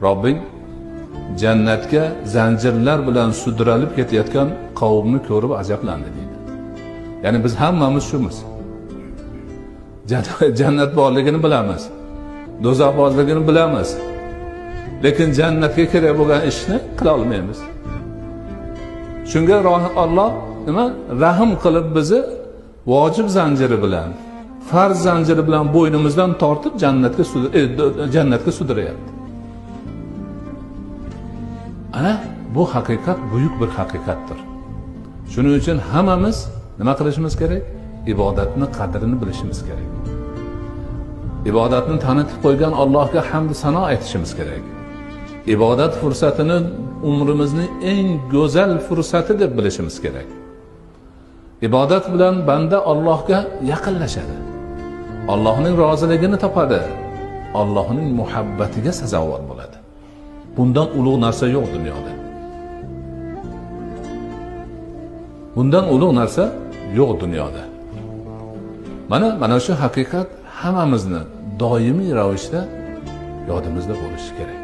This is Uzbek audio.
Robbing jannatga zanjirlar bilan sudralib ketayotgan qavmni ko'rib ajablandi deydi. Ya'ni biz hammamiz shumiz. Jannat borligini bilamiz. Do'zax borligini bilamiz. Lekin jannatga kerak bo'lgan ishni qila olmaymiz. Shunga Alloh nima rahim qilib bizni vojib zanjiri bilan, farz zanjiri bilan bo'ynimizdan tortib jannatga sudrayapti. Ana bu haqiqat buyuk bir haqiqatdir. Shuning uchun hammamiz nima qilishimiz kerak? Ibodatni qadrini bilishimiz kerak. Ibodatni tanitib qo'ygan Allohga hamd sano aytishimiz kerak. Ibodat fursatini umrimizning eng go'zal fursati deb bilishimiz kerak. Ibodat bilan banda Allohga yaqinlashadi. Allohning roziligini topadi. Allohning muhabbatiga sazovor bo'ladi. Bundan ulug' narsa yo'q dunyoda. Bundan ulug' narsa yo'q dunyoda. Mana shu haqiqat hammamizni doimiy ravishda yodimizda bo'lishi kerak.